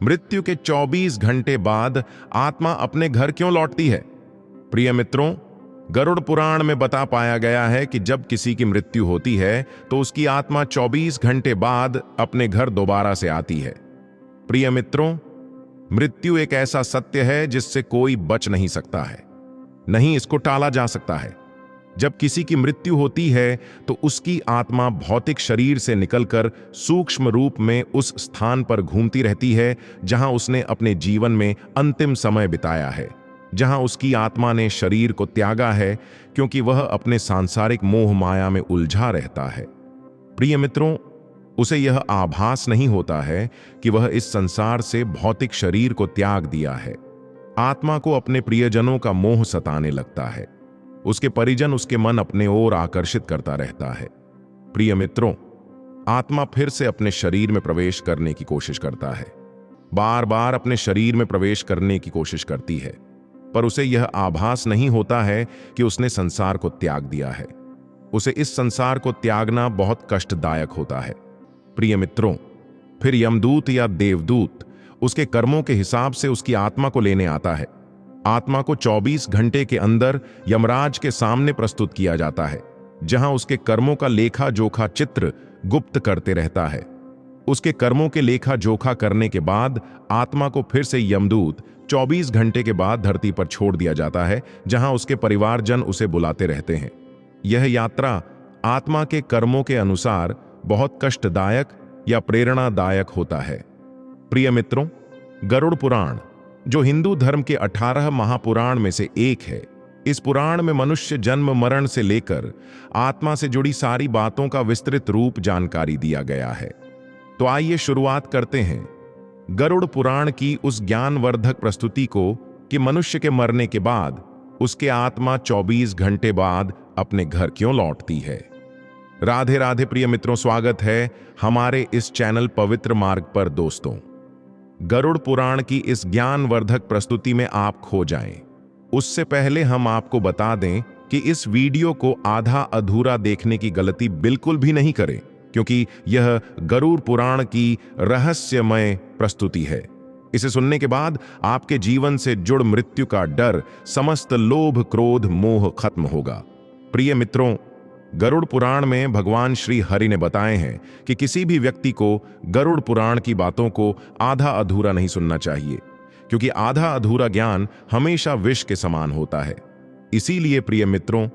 मृत्यु के 24 घंटे बाद आत्मा अपने घर क्यों लौटती है? प्रिय मित्रों, गरुड़ पुराण में बता पाया गया है कि जब किसी की मृत्यु होती है तो उसकी आत्मा 24 घंटे बाद अपने घर दोबारा से आती है। प्रिय मित्रों, मृत्यु एक ऐसा सत्य है जिससे कोई बच नहीं सकता है, नहीं इसको टाला जा सकता है। जब किसी की मृत्यु होती है तो उसकी आत्मा भौतिक शरीर से निकलकर सूक्ष्म रूप में उस स्थान पर घूमती रहती है जहां उसने अपने जीवन में अंतिम समय बिताया है, जहां उसकी आत्मा ने शरीर को त्यागा है क्योंकि वह अपने सांसारिक मोह माया में उलझा रहता है। प्रिय मित्रों, उसे यह आभास नहीं होता है कि वह इस संसार से भौतिक शरीर को त्याग दिया है। आत्मा को अपने प्रियजनों का मोह सताने लगता है, उसके परिजन उसके मन अपने ओर आकर्षित करता रहता है। प्रिय मित्रों, आत्मा फिर से अपने शरीर में प्रवेश करने की कोशिश करता है, बार बार अपने शरीर में प्रवेश करने की कोशिश करती है, पर उसे यह आभास नहीं होता है कि उसने संसार को त्याग दिया है। उसे इस संसार को त्यागना बहुत कष्टदायक होता है। प्रिय मित्रों, फिर यमदूत या देवदूत उसके कर्मों के हिसाब से उसकी आत्मा को लेने आता है। आत्मा को 24 घंटे के अंदर यमराज के सामने प्रस्तुत किया जाता है, जहां उसके कर्मों का लेखा जोखा चित्र गुप्त करते रहता है। उसके कर्मों के लेखा जोखा करने के बाद आत्मा को फिर से यमदूत 24 घंटे के बाद धरती पर छोड़ दिया जाता है, जहां उसके परिवारजन उसे बुलाते रहते हैं। यह यात्रा आत्मा के कर्मों के अनुसार बहुत कष्टदायक या प्रेरणादायक होता है। प्रिय मित्रों, गरुड़ पुराण, जो हिंदू धर्म के 18 महापुराण में से एक है, इस पुराण में मनुष्य जन्म मरण से लेकर आत्मा से जुड़ी सारी बातों का विस्तृत रूप जानकारी दिया गया है। तो आइए शुरुआत करते हैं गरुड़ पुराण की उस ज्ञानवर्धक प्रस्तुति को कि मनुष्य के मरने के बाद उसके आत्मा 24 घंटे बाद अपने घर क्यों लौटती है। राधे राधे प्रिय मित्रों, स्वागत है हमारे इस चैनल पवित्र मार्ग पर। दोस्तों, गरुड़ पुराण की इस ज्ञानवर्धक प्रस्तुति में आप खो जाएं। उससे पहले हम आपको बता दें कि इस वीडियो को आधा अधूरा देखने की गलती बिल्कुल भी नहीं करें, क्योंकि यह गरुड़ पुराण की रहस्यमय प्रस्तुति है। इसे सुनने के बाद आपके जीवन से जुड़ मृत्यु का डर, समस्त लोभ क्रोध मोह खत्म होगा। प्रिय मित्रों, गरुड़ पुराण में भगवान श्री हरि ने बताए हैं कि किसी भी व्यक्ति को गरुड़ पुराण की बातों को आधा अधूरा नहीं सुनना चाहिए, क्योंकि आधा अधूरा ज्ञान हमेशा विष के समान होता है। इसीलिए प्रिय मित्रों,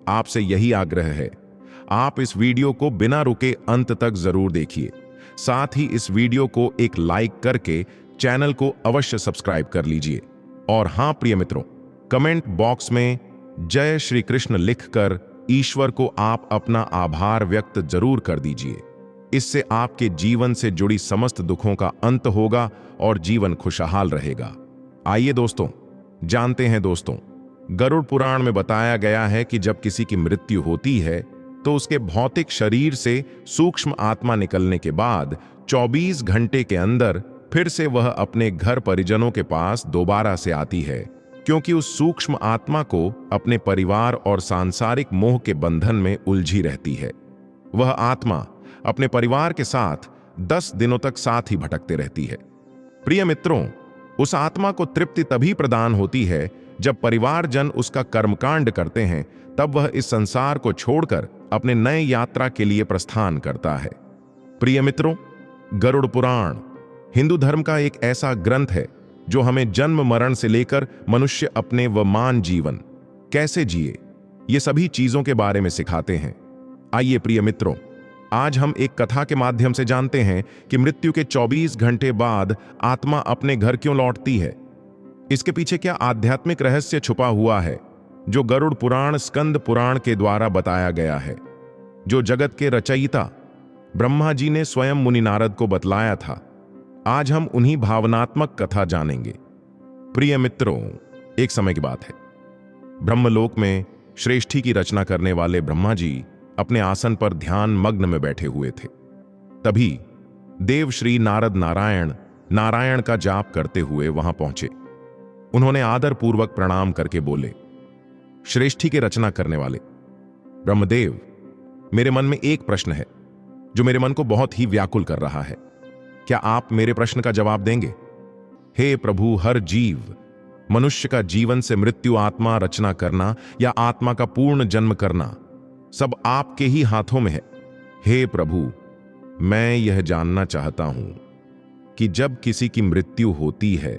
आपसे यही आग्रह है, आप इस वीडियो को बिना रुके अंत तक जरूर देखिए। साथ ही इस वीडियो को एक लाइक करके चैनल को अवश्य सब्सक्राइब कर लीजिए। और हां प्रिय मित्रों, कमेंट बॉक्स में जय श्री कृष्ण लिखकर ईश्वर को आप अपना आभार व्यक्त जरूर कर दीजिए। इससे आपके जीवन से जुड़ी समस्त दुखों का अंत होगा और जीवन खुशहाल रहेगा। आइए दोस्तों, जानते हैं दोस्तों, गरुड़ पुराण में बताया गया है कि जब किसी की मृत्यु होती है तो उसके भौतिक शरीर से सूक्ष्म आत्मा निकलने के बाद 24 घंटे के अंदर फिर से वह अपने घर परिजनों के पास दोबारा से आती है, क्योंकि उस सूक्ष्म आत्मा को अपने परिवार और सांसारिक मोह के बंधन में उलझी रहती है। वह आत्मा अपने परिवार के साथ 10 दिनों तक साथ ही भटकते रहती है। प्रिय मित्रों, उस आत्मा को तृप्ति तभी प्रदान होती है जब परिवारजन उसका कर्मकांड करते हैं, तब वह इस संसार को छोड़कर अपने नए यात्रा के लिए प्रस्थान करता है। प्रिय मित्रों, गरुड़ पुराण हिंदू धर्म का एक ऐसा ग्रंथ है जो हमें जन्म मरण से लेकर मनुष्य अपने व मान जीवन कैसे जिए, ये सभी चीजों के बारे में सिखाते हैं। आइए प्रिय मित्रों, आज हम एक कथा के माध्यम से जानते हैं कि मृत्यु के 24 घंटे बाद आत्मा अपने घर क्यों लौटती है। इसके पीछे क्या आध्यात्मिक रहस्य छुपा हुआ है, जो गरुड़ पुराण स्कंद पुराण के द्वारा बताया गया है, जो जगत के रचयिता ब्रह्मा जी ने स्वयं मुनि नारद को बतलाया था। आज हम उन्हीं भावनात्मक कथा जानेंगे। प्रिय मित्रों, एक समय की बात है, ब्रह्मलोक में श्रेष्ठी की रचना करने वाले ब्रह्मा जी अपने आसन पर ध्यान मग्न में बैठे हुए थे। तभी देव श्री नारद नारायण का जाप करते हुए वहां पहुंचे। उन्होंने आदर पूर्वक प्रणाम करके बोले, श्रेष्ठी की रचना करने वाले ब्रह्मदेव, मेरे मन में एक प्रश्न है, जो मेरे मन को बहुत ही व्याकुल कर रहा है। क्या आप मेरे प्रश्न का जवाब देंगे? हे प्रभु, हर जीव, मनुष्य का जीवन से मृत्यु, आत्मा रचना करना या आत्मा का पूर्ण जन्म करना, सब आपके ही हाथों में है। हे प्रभु, मैं यह जानना चाहता हूं कि जब किसी की मृत्यु होती है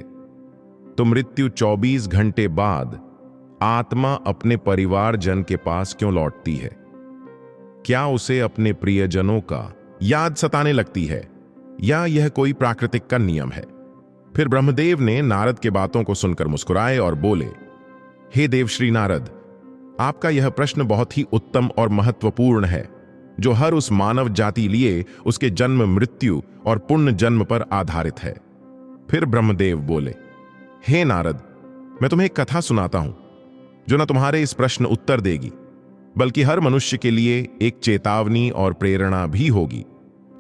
तो मृत्यु 24 घंटे बाद आत्मा अपने परिवारजन के पास क्यों लौटती है? क्या उसे अपने प्रियजनों का याद सताने लगती है या यह कोई प्राकृतिक का नियम है? फिर ब्रह्मदेव ने नारद के बातों को सुनकर मुस्कुराए और बोले, हे देवश्री नारद, आपका यह प्रश्न बहुत ही उत्तम और महत्वपूर्ण है, जो हर उस मानव जाति लिए उसके जन्म, मृत्यु और पुण्य जन्म पर आधारित है। फिर ब्रह्मदेव बोले, हे नारद, मैं तुम्हें एक कथा सुनाता हूं जो न तुम्हारे इस प्रश्न उत्तर देगी, बल्कि हर मनुष्य के लिए एक चेतावनी और प्रेरणा भी होगी,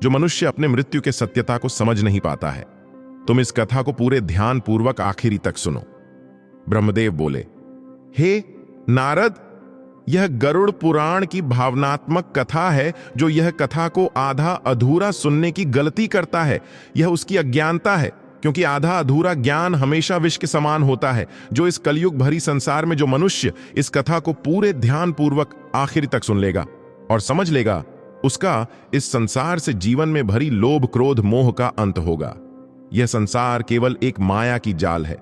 जो मनुष्य अपने मृत्यु के सत्यता को समझ नहीं पाता है। तुम इस कथा को पूरे ध्यान पूर्वक आखिरी तक सुनो। ब्रह्मदेव बोले, हे नारद, यह गरुड़ पुराण की भावनात्मक कथा है। जो यह कथा को आधा अधूरा सुनने की गलती करता है, यह उसकी अज्ञानता है, क्योंकि आधा अधूरा ज्ञान हमेशा विष के समान होता है। जो इस कलयुग भरी संसार में जो मनुष्य इस कथा को पूरे ध्यान पूर्वक आखिरी तक सुन लेगा और समझ लेगा, उसका इस संसार से जीवन में भरी लोभ, क्रोध, मोह का अंत होगा। यह संसार केवल एक माया की जाल है।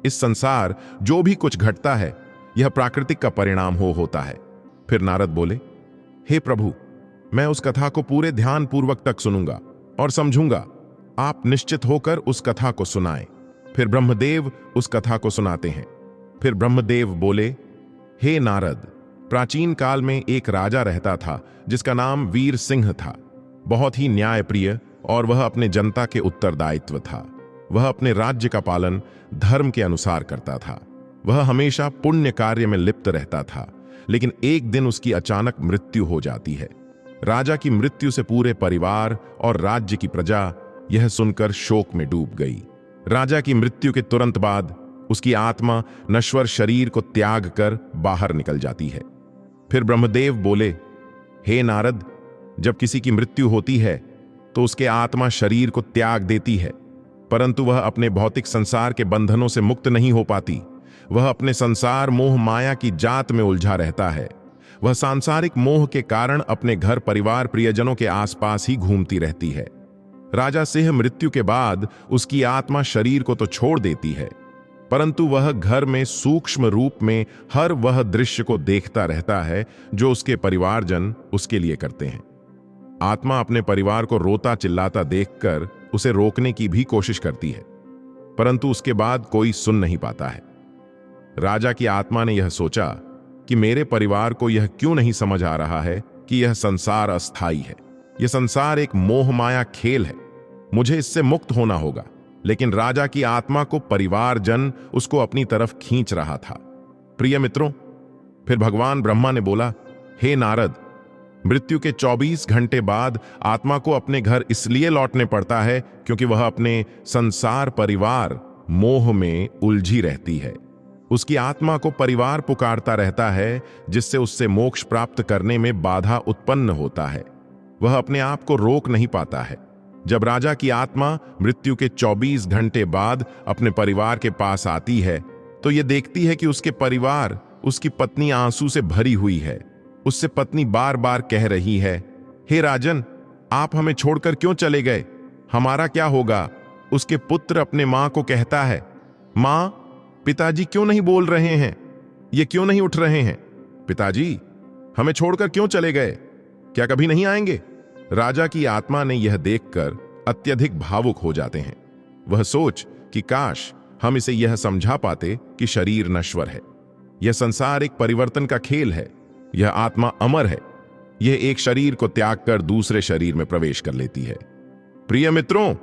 इस संसार जो भी कुछ घटता है, यह प्राकृतिक का परिणाम होता है। फिर नारद बोले, हे प्रभु, मैं उस कथा को पूरे ध्यान पूर्वक तक सुनूंगा और समझूंगा। आप निश्चित होकर उस कथा को सुनाएं। फिर ब्रह्मदेव उस कथा को सुनाते हैं। फिर ब्रह्मदेव बोले, हे नारद, प्राचीन काल में एक राजा रहता था जिसका नाम वीर सिंह था। बहुत ही न्यायप्रिय और वह अपने जनता के उत्तरदायित्व था। वह अपने राज्य का पालन धर्म के अनुसार करता था। वह हमेशा पुण्य कार्य में लिप्त रहता था। लेकिन एक दिन उसकी अचानक मृत्यु हो जाती है। राजा की मृत्यु से पूरे परिवार और राज्य की प्रजा यह सुनकर शोक में डूब गई। राजा की मृत्यु के तुरंत बाद उसकी आत्मा नश्वर शरीर को त्याग कर बाहर निकल जाती है। फिर ब्रह्मदेव बोले, हे नारद, जब किसी की मृत्यु होती है तो उसके आत्मा शरीर को त्याग देती है, परंतु वह अपने भौतिक संसार के बंधनों से मुक्त नहीं हो पाती। वह अपने संसार मोह माया की जात में उलझा रहता है। वह सांसारिक मोह के कारण अपने घर, परिवार, प्रियजनों के आसपास ही घूमती रहती है। राजा सिंह मृत्यु के बाद उसकी आत्मा शरीर को तो छोड़ देती है, परंतु वह घर में सूक्ष्म रूप में हर वह दृश्य को देखता रहता है जो उसके परिवारजन उसके लिए करते हैं। आत्मा अपने परिवार को रोता चिल्लाता देखकर उसे रोकने की भी कोशिश करती है, परंतु उसके बाद कोई सुन नहीं पाता है। राजा की आत्मा ने यह सोचा कि मेरे परिवार को यह क्यों नहीं समझ आ रहा है कि यह संसार अस्थाई है। यह संसार एक मोह माया खेल है। मुझे इससे मुक्त होना होगा। लेकिन राजा की आत्मा को परिवारजन उसको अपनी तरफ खींच रहा था। प्रिय मित्रों, फिर भगवान ब्रह्मा ने बोला, हे नारद, मृत्यु के 24 घंटे बाद आत्मा को अपने घर इसलिए लौटने पड़ता है क्योंकि वह अपने संसार परिवार मोह में उलझी रहती है। उसकी आत्मा को परिवार पुकारता रहता है, जिससे उससे मोक्ष प्राप्त करने में बाधा उत्पन्न होता है। वह अपने आप को रोक नहीं पाता है। जब राजा की आत्मा मृत्यु के 24 घंटे बाद अपने परिवार के पास आती है तो यह देखती है कि उसके परिवार, उसकी पत्नी आंसू से भरी हुई है। उससे पत्नी बार बार कह रही है, हे राजन, आप हमें छोड़कर क्यों चले गए? हमारा क्या होगा? उसके पुत्र अपने मां को कहता है, मां, पिताजी क्यों नहीं बोल रहे हैं? ये क्यों नहीं उठ रहे हैं? पिताजी हमें छोड़कर क्यों चले गए? क्या कभी नहीं आएंगे? राजा की आत्मा ने यह देखकर अत्यधिक भावुक हो जाते हैं। वह सोच कि काश हम इसे यह समझा पाते कि शरीर नश्वर है। यह संसार एक परिवर्तन का खेल है। यह आत्मा अमर है। यह एक शरीर को त्याग कर दूसरे शरीर में प्रवेश कर लेती है। प्रिय मित्रों,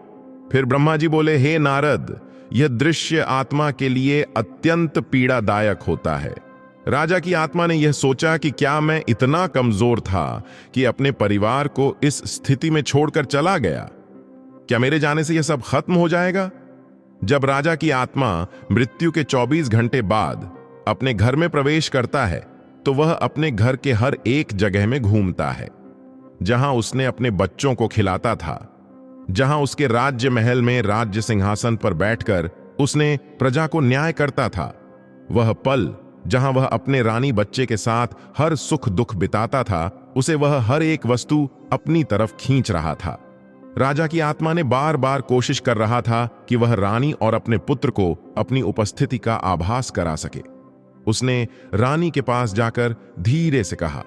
फिर ब्रह्मा जी बोले, हे नारद, यह दृश्य आत्मा के लिए अत्यंत पीड़ादायक होता है। राजा की आत्मा ने यह सोचा कि क्या मैं इतना कमजोर था कि अपने परिवार को इस स्थिति में छोड़कर चला गया? क्या मेरे जाने से यह सब खत्म हो जाएगा? जब राजा की आत्मा मृत्यु के 24 घंटे बाद अपने घर में प्रवेश करता है तो वह अपने घर के हर एक जगह में घूमता है जहां उसने अपने बच्चों को खिलाता था, जहां उसके राज्य महल में राज्य सिंहासन पर बैठकर उसने प्रजा को न्याय करता था। वह पल जहां वह अपने रानी बच्चे के साथ हर सुख दुख बिताता था, उसे वह हर एक वस्तु अपनी तरफ खींच रहा था। राजा की आत्मा ने बार बार कोशिश कर रहा था कि वह रानी और अपने पुत्र को अपनी उपस्थिति का आभास करा सके। उसने रानी के पास जाकर धीरे से कहा,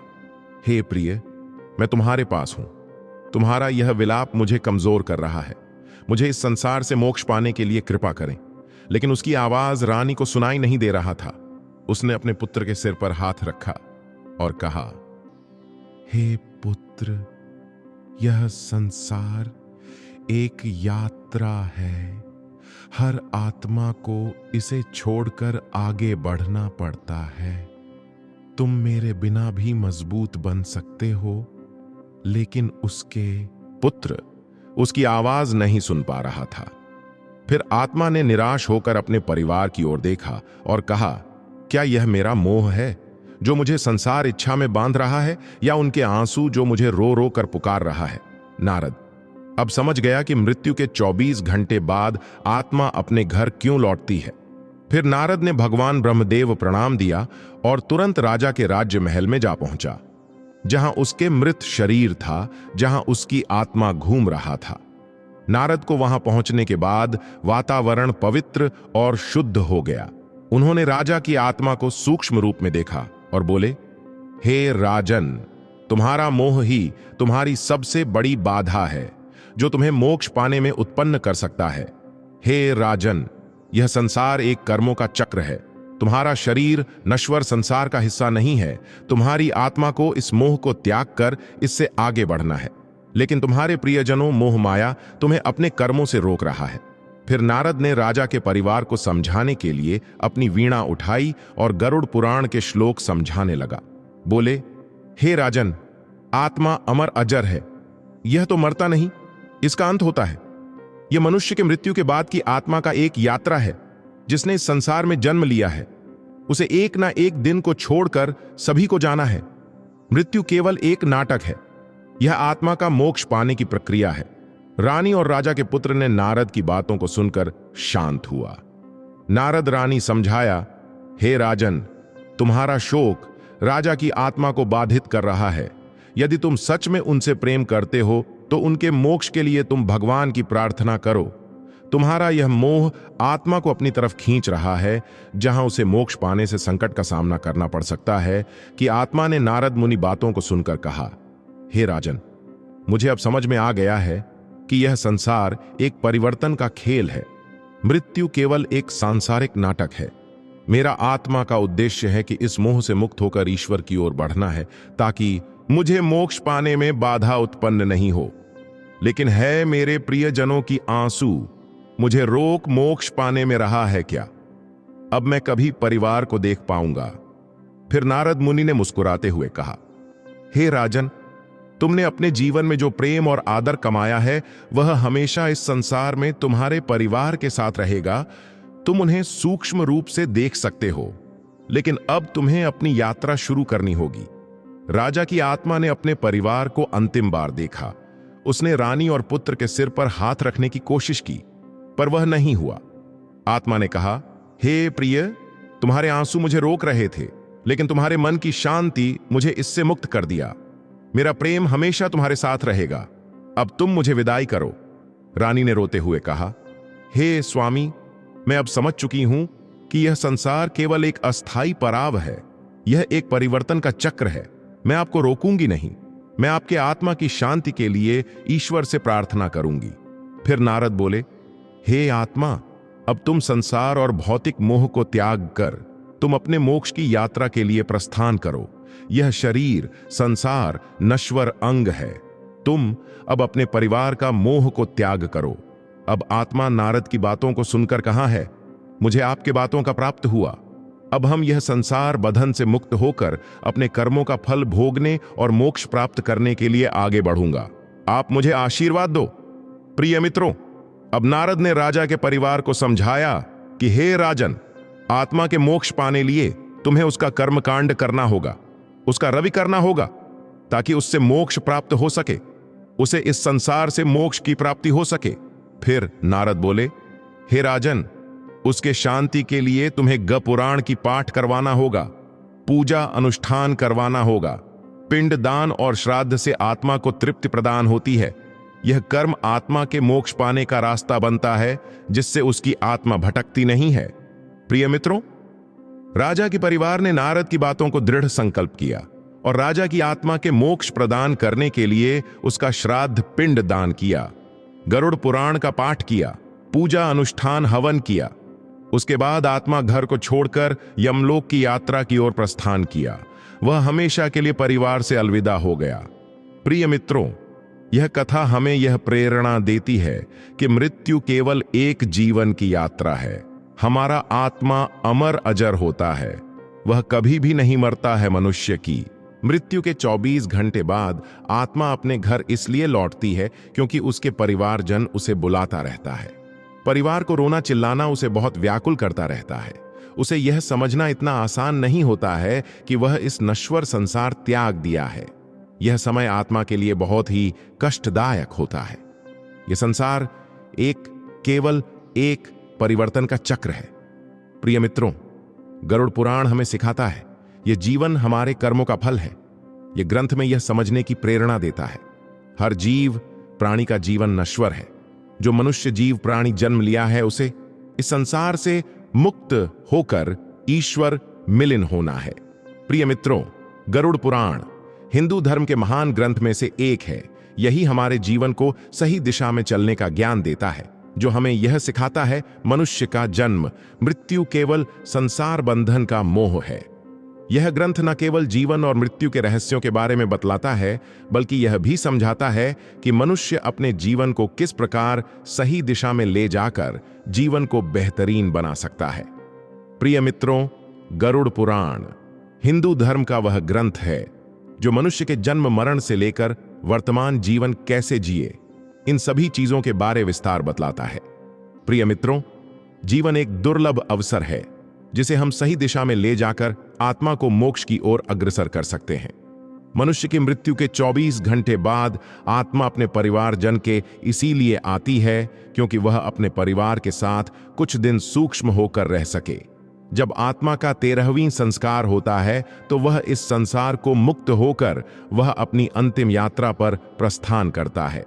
हे प्रिय, मैं तुम्हारे पास हूं। तुम्हारा यह विलाप मुझे कमजोर कर रहा है। मुझे इस संसार से मोक्ष पाने के लिए कृपा करें। लेकिन उसकी आवाज रानी को सुनाई नहीं दे रहा था। उसने अपने पुत्र के सिर पर हाथ रखा और कहा, हे पुत्र, यह संसार एक यात्रा है। हर आत्मा को इसे छोड़कर आगे बढ़ना पड़ता है। तुम मेरे बिना भी मजबूत बन सकते हो, लेकिन उसके पुत्र उसकी आवाज नहीं सुन पा रहा था। फिर आत्मा ने निराश होकर अपने परिवार की ओर देखा और कहा, क्या यह मेरा मोह है जो मुझे संसार इच्छा में बांध रहा है, या उनके आंसू जो मुझे रो रो कर पुकार रहा है? नारद अब समझ गया कि मृत्यु के 24 घंटे बाद आत्मा अपने घर क्यों लौटती है। फिर नारद ने भगवान ब्रह्मदेव प्रणाम दिया और तुरंत राजा के राज्य महल में जा पहुंचा, जहां उसके मृत शरीर था, जहां उसकी आत्मा घूम रहा था। नारद को वहां पहुंचने के बाद वातावरण पवित्र और शुद्ध हो गया। उन्होंने राजा की आत्मा को सूक्ष्म रूप में देखा और बोले, हे राजन, तुम्हारा मोह ही तुम्हारी सबसे बड़ी बाधा है जो तुम्हें मोक्ष पाने में उत्पन्न कर सकता है। हे राजन, यह संसार एक कर्मों का चक्र है। तुम्हारा शरीर नश्वर संसार का हिस्सा नहीं है। तुम्हारी आत्मा को इस मोह को त्याग कर इससे आगे बढ़ना है। लेकिन तुम्हारे प्रियजनों मोह माया तुम्हें अपने कर्मों से रोक रहा है। फिर नारद ने राजा के परिवार को समझाने के लिए अपनी वीणा उठाई और गरुड़ पुराण के श्लोक समझाने लगा। बोले, हे राजन, आत्मा अमर अजर है। यह तो मरता नहीं, इसका अंत होता है। यह मनुष्य के मृत्यु के बाद की आत्मा का एक यात्रा है। जिसने इस संसार में जन्म लिया है, उसे एक ना एक दिन को छोड़कर सभी को जाना है। मृत्यु केवल एक नाटक है। यह आत्मा का मोक्ष पाने की प्रक्रिया है। रानी और राजा के पुत्र ने नारद की बातों को सुनकर शांत हुआ। नारद रानी समझाया, हे राजन, तुम्हारा शोक राजा की आत्मा को बाधित कर रहा है। यदि तुम सच में उनसे प्रेम करते हो तो उनके मोक्ष के लिए तुम भगवान की प्रार्थना करो। तुम्हारा यह मोह आत्मा को अपनी तरफ खींच रहा है, जहां उसे मोक्ष पाने से संकट का सामना करना पड़ सकता है। कि आत्मा ने नारद मुनि बातों को सुनकर कहा, हे राजन, मुझे अब समझ में आ गया है कि यह संसार एक परिवर्तन का खेल है। मृत्यु केवल एक सांसारिक नाटक है। मेरा आत्मा का उद्देश्य है कि इस मोह से मुक्त होकर ईश्वर की ओर बढ़ना है, ताकि मुझे मोक्ष पाने में बाधा उत्पन्न नहीं हो। लेकिन है मेरे प्रियजनों की आंसू मुझे रोक मोक्ष पाने में रहा है क्या? अब मैं कभी परिवार को देख पाऊंगा? फिर नारद मुनि ने मुस्कुराते हुए कहा, हे राजन, तुमने अपने जीवन में जो प्रेम और आदर कमाया है, वह हमेशा इस संसार में तुम्हारे परिवार के साथ रहेगा। तुम उन्हें सूक्ष्म रूप से देख सकते हो, लेकिन अब तुम्हें अपनी यात्रा शुरू करनी होगी। राजा की आत्मा ने अपने परिवार को अंतिम बार देखा। उसने रानी और पुत्र के सिर पर हाथ रखने की कोशिश की, पर वह नहीं हुआ। आत्मा ने कहा, हे प्रिय, तुम्हारे आंसू मुझे रोक रहे थे, लेकिन तुम्हारे मन की शांति मुझे इससे मुक्त कर दिया। मेरा प्रेम हमेशा तुम्हारे साथ रहेगा। अब तुम मुझे विदाई करो। रानी ने रोते हुए कहा, हे स्वामी, मैं अब समझ चुकी हूं कि यह संसार केवल एक अस्थाई पड़ाव है। यह एक परिवर्तन का चक्र है। मैं आपको रोकूंगी नहीं। मैं आपके आत्मा की शांति के लिए ईश्वर से प्रार्थना करूंगी। फिर नारद बोले, हे आत्मा, अब तुम संसार और भौतिक मोह को त्याग कर तुम अपने मोक्ष की यात्रा के लिए प्रस्थान करो। यह शरीर, संसार नश्वर अंग है। तुम अब अपने परिवार का मोह को त्याग करो। अब आत्मा नारद की बातों को सुनकर कहा है, मुझे आपके बातों का प्राप्त हुआ। अब हम यह संसार बंधन से मुक्त होकर अपने कर्मों का फल भोगने और मोक्ष प्राप्त करने के लिए आगे बढ़ूंगा। आप मुझे आशीर्वाद दो। प्रिय मित्रों, अब नारद ने राजा के परिवार को समझाया कि हे राजन, आत्मा के मोक्ष पाने लिए तुम्हें उसका कर्मकांड करना होगा, उसका रवि करना होगा, ताकि उससे मोक्ष प्राप्त हो सके, उसे इस संसार से मोक्ष की प्राप्ति हो सके। फिर नारद बोले, हे राजन, उसके शांति के लिए तुम्हें पुराण की पाठ करवाना होगा, पूजा अनुष्ठान करवाना होगा। पिंड दान और श्राद्ध से आत्मा को तृप्ति प्रदान होती है। यह कर्म आत्मा के मोक्ष पाने का रास्ता बनता है, जिससे उसकी आत्मा भटकती नहीं है। प्रिय मित्रों, राजा के परिवार ने नारद की बातों को दृढ़ संकल्प किया और राजा की आत्मा के मोक्ष प्रदान करने के लिए उसका श्राद्ध पिंड दान किया, गरुड़ पुराण का पाठ किया, पूजा अनुष्ठान हवन किया। उसके बाद आत्मा घर को छोड़कर यमलोक की यात्रा की ओर प्रस्थान किया। वह हमेशा के लिए परिवार से अलविदा हो गया। प्रिय मित्रों, यह कथा हमें यह प्रेरणा देती है कि मृत्यु केवल एक जीवन की यात्रा है। हमारा आत्मा अमर अजर होता है, वह कभी भी नहीं मरता है। मनुष्य की मृत्यु के 24 घंटे बाद आत्मा अपने घर इसलिए लौटती है क्योंकि उसके परिवारजन उसे बुलाता रहता है। परिवार को रोना चिल्लाना उसे बहुत व्याकुल करता रहता है। उसे यह समझना इतना आसान नहीं होता है कि वह इस नश्वर संसार त्याग दिया है। यह समय आत्मा के लिए बहुत ही कष्टदायक होता है। यह संसार केवल एक परिवर्तन का चक्र है। प्रिय मित्रों, गरुड़ पुराण हमें सिखाता है यह जीवन हमारे कर्मों का फल है। यह ग्रंथ में यह समझने की प्रेरणा देता है हर जीव प्राणी का जीवन नश्वर है। जो मनुष्य जीव प्राणी जन्म लिया है उसे इस संसार से मुक्त होकर ईश्वर मिलन होना है। प्रिय मित्रों, गरुड़ पुराण हिंदू धर्म के महान ग्रंथ में से एक है। यही हमारे जीवन को सही दिशा में चलने का ज्ञान देता है, जो हमें यह सिखाता है मनुष्य का जन्म मृत्यु केवल संसार बंधन का मोह है। यह ग्रंथ न केवल जीवन और मृत्यु के रहस्यों के बारे में बतलाता है, बल्कि यह भी समझाता है कि मनुष्य अपने जीवन को किस प्रकार सही दिशा में ले जाकर जीवन को बेहतरीन बना सकता है। प्रिय मित्रों, गरुड़ पुराण हिंदू धर्म का वह ग्रंथ है जो मनुष्य के जन्म मरण से लेकर वर्तमान जीवन कैसे जिए, इन सभी चीजों के बारे विस्तार बतलाता है। प्रिय मित्रों, जीवन एक दुर्लभ अवसर है जिसे हम सही दिशा में ले जाकर आत्मा को मोक्ष की ओर अग्रसर कर सकते हैं। मनुष्य की मृत्यु के 24 घंटे बाद आत्मा अपने परिवारजन के इसीलिए आती है क्योंकि वह अपने परिवार के साथ कुछ दिन सूक्ष्म होकर रह सके। जब आत्मा का 13वीं संस्कार होता है तो वह इस संसार को मुक्त होकर वह अपनी अंतिम यात्रा पर प्रस्थान करता है।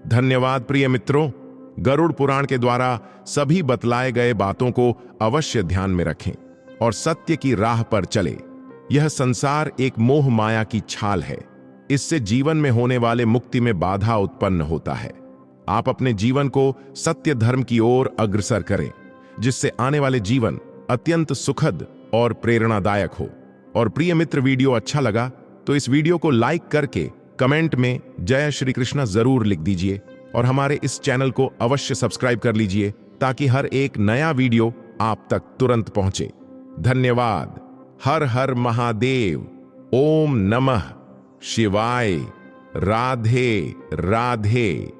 धन्यवाद प्रिय मित्रों। गरुड़ पुराण के द्वारा सभी बतलाए गए बातों को अवश्य ध्यान में रखें और सत्य की राह पर चले। यह संसार एक मोह माया की छाल है। इससे जीवन में होने वाले मुक्ति में बाधा उत्पन्न होता है। आप अपने जीवन को सत्य धर्म की ओर अग्रसर करें, जिससे आने वाले जीवन अत्यंत सुखद और प्रेरणादायक हो। और प्रिय मित्र, वीडियो अच्छा लगा तो इस वीडियो को लाइक करके कमेंट में जय श्री कृष्ण जरूर लिख दीजिए और हमारे इस चैनल को अवश्य सब्सक्राइब कर लीजिए ताकि हर एक नया वीडियो आप तक तुरंत पहुंचे। धन्यवाद। हर हर महादेव। ओम नमः शिवाय। राधे राधे।